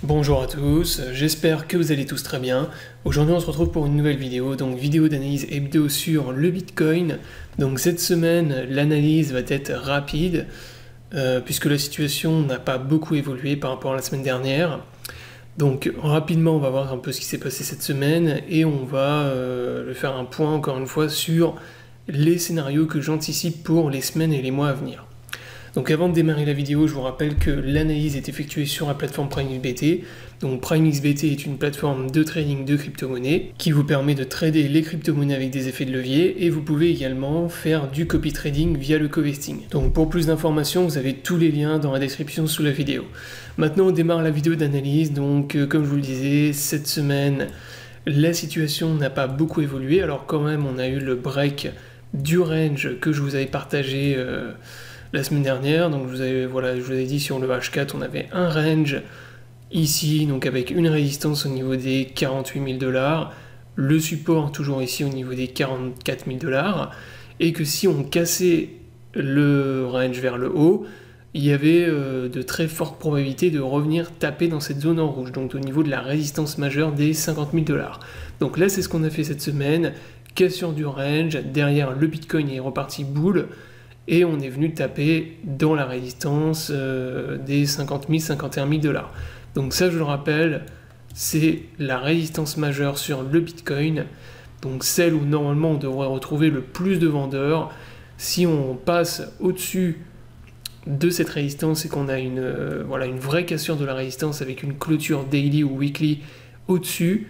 Bonjour à tous, j'espère que vous allez tous très bien. Aujourd'hui on se retrouve pour une nouvelle vidéo, donc vidéo d'analyse hebdo sur le Bitcoin. Donc cette semaine l'analyse va être rapide, puisque la situation n'a pas beaucoup évolué par rapport à la semaine dernière. Donc rapidement on va voir un peu ce qui s'est passé cette semaine et on va faire un point encore une fois sur les scénarios que j'anticipe pour les semaines et les mois à venir. Donc avant de démarrer la vidéo, je vous rappelle que l'analyse est effectuée sur la plateforme PrimeXBT. Donc PrimeXBT est une plateforme de trading de crypto-monnaies qui vous permet de trader les crypto-monnaies avec des effets de levier et vous pouvez également faire du copy trading via le co-vesting. Donc pour plus d'informations, vous avez tous les liens dans la description sous la vidéo. Maintenant on démarre la vidéo d'analyse. Donc comme je vous le disais, cette semaine, la situation n'a pas beaucoup évolué. Alors quand même, on a eu le break du range que je vous avais partagé la semaine dernière. Donc je vous avais dit sur le H4 on avait un range ici, donc avec une résistance au niveau des 48 000 $, le support toujours ici au niveau des 44 000 $, et que si on cassait le range vers le haut, il y avait de très fortes probabilités de revenir taper dans cette zone en rouge, donc au niveau de la résistance majeure des 50 000 $. Donc là c'est ce qu'on a fait cette semaine, cassure du range, derrière le Bitcoin est reparti bull, et on est venu taper dans la résistance des 50 000, 51 000 $. Donc ça, je le rappelle, c'est la résistance majeure sur le Bitcoin, donc celle où normalement on devrait retrouver le plus de vendeurs. Si on passe au-dessus de cette résistance et qu'on a une vraie cassure de la résistance avec une clôture daily ou weekly au-dessus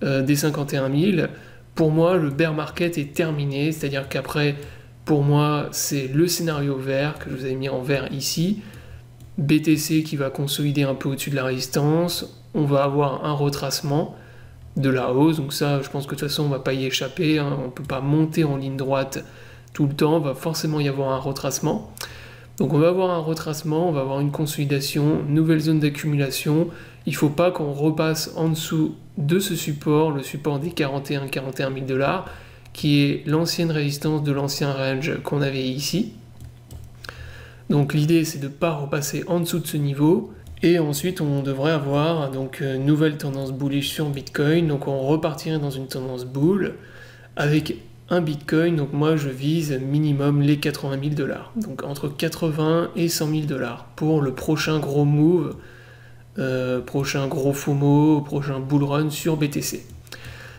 des 51 000, pour moi, le bear market est terminé, c'est-à-dire qu'après, pour moi, c'est le scénario vert que je vous avais mis en vert ici. BTC qui va consolider un peu au-dessus de la résistance. On va avoir un retracement de la hausse. Donc ça, je pense que de toute façon, on ne va pas y échapper. On ne peut pas monter en ligne droite tout le temps. Il va forcément y avoir un retracement. Donc on va avoir un retracement, on va avoir une consolidation, nouvelle zone d'accumulation. Il ne faut pas qu'on repasse en dessous de ce support, le support des 41 000 $, qui est l'ancienne résistance de l'ancien range qu'on avait ici. Donc l'idée c'est de ne pas repasser en dessous de ce niveau, et ensuite on devrait avoir donc nouvelle tendance bullish sur Bitcoin, donc on repartirait dans une tendance bull avec un Bitcoin, donc moi je vise minimum les 80 000 $, donc entre 80 et 100 000 $ pour le prochain gros move, prochain gros FOMO, prochain bull run sur BTC.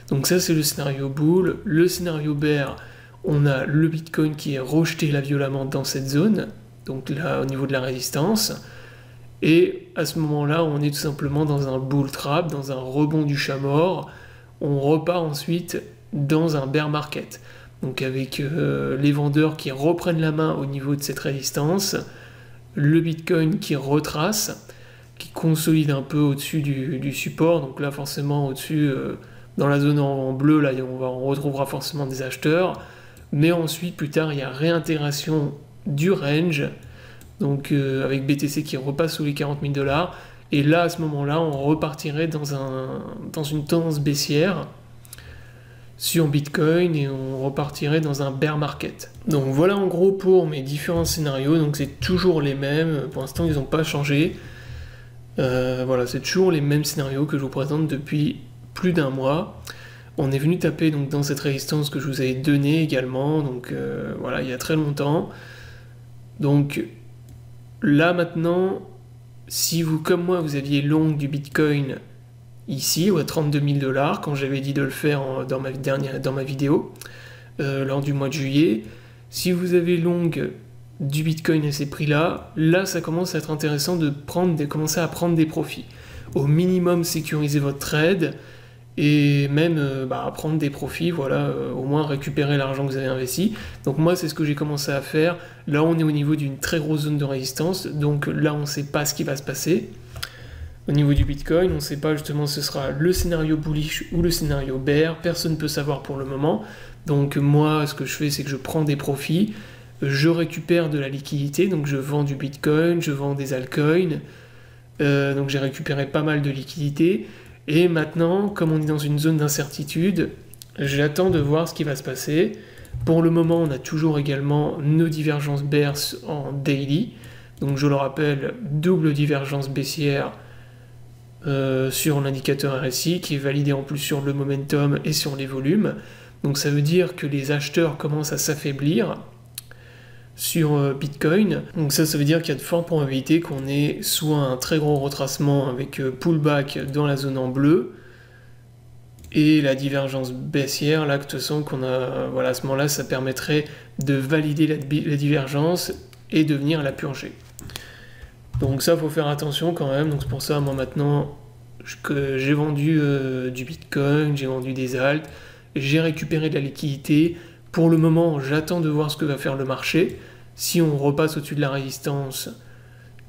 Donc ça c'est le scénario bull. Le scénario bear, on a le Bitcoin qui est rejeté là violemment dans cette zone, donc là au niveau de la résistance, et à ce moment-là on est tout simplement dans un bull trap, dans un rebond du chat mort. On repart ensuite dans un bear market, donc avec les vendeurs qui reprennent la main au niveau de cette résistance, le Bitcoin qui retrace, qui consolide un peu au-dessus du support, donc là forcément au-dessus dans la zone en bleu, là on retrouvera forcément des acheteurs, mais ensuite plus tard il y a réintégration du range, donc avec BTC qui repasse sous les 40 000 $, et là à ce moment-là on repartirait dans une tendance baissière sur Bitcoin et on repartirait dans un bear market. Donc voilà en gros pour mes différents scénarios, donc c'est toujours les mêmes, pour l'instant ils n'ont pas changé. Voilà, c'est toujours les mêmes scénarios que je vous présente depuis plus d'un mois. On est venu taper donc dans cette résistance que je vous avais donnée également, donc voilà, il y a très longtemps. Donc là maintenant, si vous comme moi vous aviez long du Bitcoin ici, ou à 32 000 $, quand j'avais dit de le faire dans ma vidéo, lors du mois de juillet, si vous avez long du Bitcoin à ces prix-là, là ça commence à être intéressant de commencer à prendre des profits. Au minimum sécuriser votre trade, et même prendre des profits, voilà, au moins récupérer l'argent que vous avez investi. Donc moi c'est ce que j'ai commencé à faire. Là on est au niveau d'une très grosse zone de résistance, donc là on ne sait pas ce qui va se passer. Au niveau du Bitcoin, on ne sait pas justement si ce sera le scénario bullish ou le scénario bear, personne ne peut savoir pour le moment. Donc moi ce que je fais c'est que je prends des profits, je récupère de la liquidité, donc je vends du Bitcoin, je vends des altcoins, donc j'ai récupéré pas mal de liquidité. Et maintenant, comme on est dans une zone d'incertitude, j'attends de voir ce qui va se passer. Pour le moment, on a toujours également nos divergences bears en daily. Donc je le rappelle, double divergence baissière sur l'indicateur RSI qui est validé en plus sur le momentum et sur les volumes. Donc ça veut dire que les acheteurs commencent à s'affaiblir sur Bitcoin. Donc ça veut dire qu'il y a de fortes probabilités qu'on ait soit un très gros retracement avec pullback dans la zone en bleu et la divergence baissière, là, de toute façon, qu'on a, voilà, à ce moment-là, ça permettrait de valider la divergence et de venir la purger. Donc ça, il faut faire attention quand même. Donc c'est pour ça, moi maintenant, que j'ai vendu du Bitcoin, j'ai vendu des alts, j'ai récupéré de la liquidité. Pour le moment, j'attends de voir ce que va faire le marché. Si on repasse au-dessus de la résistance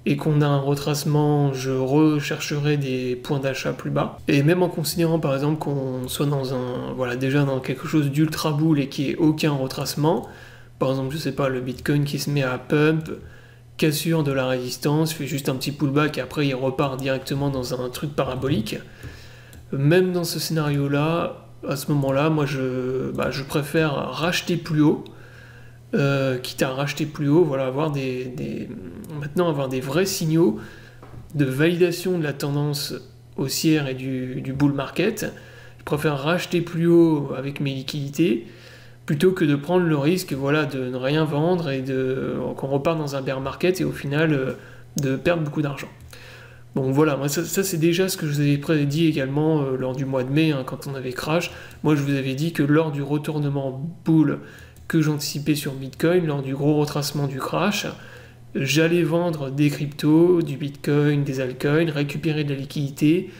et qu'on a un retracement, je rechercherai des points d'achat plus bas. Et même en considérant par exemple qu'on soit dans un, voilà, déjà dans quelque chose d'ultra bull et qu'il n'y ait aucun retracement, par exemple, je sais pas, le Bitcoin qui se met à pump, cassure de la résistance, fait juste un petit pullback et après il repart directement dans un truc parabolique. Même dans ce scénario-là, à ce moment-là, moi je préfère racheter plus haut, quitte à racheter plus haut, voilà, maintenant avoir des vrais signaux de validation de la tendance haussière et du bull market. Je préfère racheter plus haut avec mes liquidités plutôt que de prendre le risque, voilà, de ne rien vendre et qu'on repart dans un bear market et au final de perdre beaucoup d'argent. Bon voilà, moi ça c'est déjà ce que je vous avais prédit également lors du mois de mai, hein, quand on avait crash. Moi je vous avais dit que lors du retournement bull que j'anticipais sur Bitcoin, lors du gros retracement du crash, j'allais vendre des cryptos, du Bitcoin, des altcoins, récupérer de la liquidité,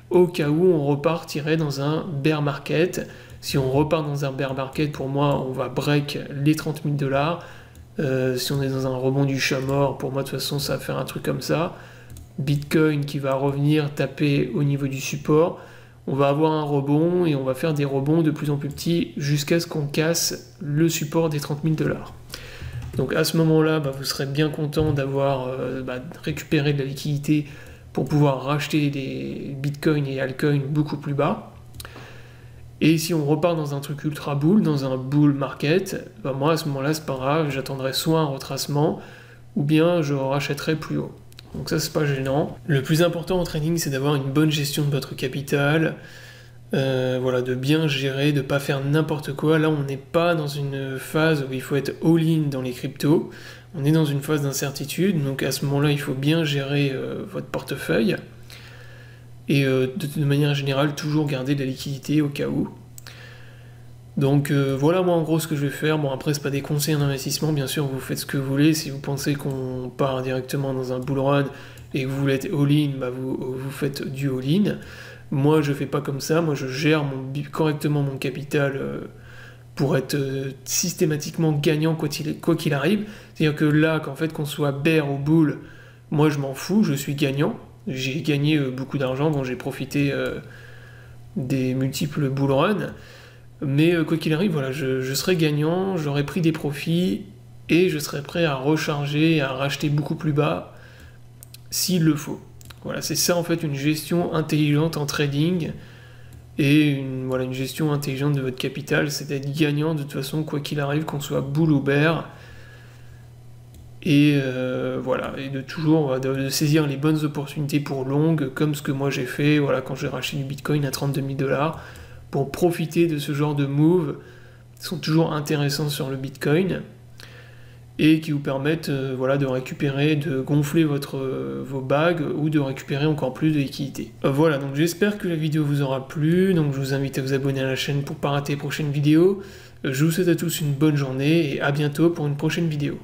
au cas où on repartirait dans un bear market. Si on repart dans un bear market, pour moi, on va break les 30 000 $. Si on est dans un rebond du chat mort, pour moi, de toute façon, ça va faire un truc comme ça. Bitcoin qui va revenir taper au niveau du support. On va avoir un rebond et on va faire des rebonds de plus en plus petits jusqu'à ce qu'on casse le support des 30 000 $. Donc à ce moment-là, vous serez bien content d'avoir récupéré de la liquidité pour pouvoir racheter des bitcoins et altcoins beaucoup plus bas. Et si on repart dans un truc ultra bull, dans un bull market, moi à ce moment-là, c'est pas grave, j'attendrai soit un retracement, ou bien je rachèterai plus haut. Donc ça, c'est pas gênant. Le plus important en trading, c'est d'avoir une bonne gestion de votre capital, voilà, de bien gérer, de pas faire n'importe quoi. Là, on n'est pas dans une phase où il faut être all-in dans les cryptos, on est dans une phase d'incertitude, donc à ce moment-là, il faut bien gérer votre portefeuille, et de manière générale, toujours garder de la liquidité au cas où. Donc voilà moi en gros ce que je vais faire. Bon après c'est pas des conseils en investissement, bien sûr vous faites ce que vous voulez. Si vous pensez qu'on part directement dans un bull run et que vous voulez être all-in, vous faites du all-in. Moi je fais pas comme ça, moi je gère correctement mon capital pour être systématiquement gagnant quoi qu'il arrive. C'est-à-dire que là, qu'on soit bear ou bull, moi je m'en fous, je suis gagnant. J'ai gagné beaucoup d'argent quand j'ai profité des multiples bull runs. Mais quoi qu'il arrive, voilà, je serai gagnant, j'aurai pris des profits et je serai prêt à recharger, à racheter beaucoup plus bas s'il le faut. Voilà, c'est ça en fait une gestion intelligente en trading et une gestion intelligente de votre capital, c'est d'être gagnant de toute façon quoi qu'il arrive, qu'on soit bull ou bear. Et voilà, et de toujours de saisir les bonnes opportunités pour longue, comme ce que moi j'ai fait, voilà, quand j'ai racheté du Bitcoin à 32 000 $. Pour profiter de ce genre de moves qui sont toujours intéressants sur le Bitcoin et qui vous permettent voilà, de récupérer, de gonfler vos bagues ou de récupérer encore plus de liquidités. Voilà, donc j'espère que la vidéo vous aura plu, donc je vous invite à vous abonner à la chaîne pour ne pas rater les prochaines vidéos. Je vous souhaite à tous une bonne journée et à bientôt pour une prochaine vidéo.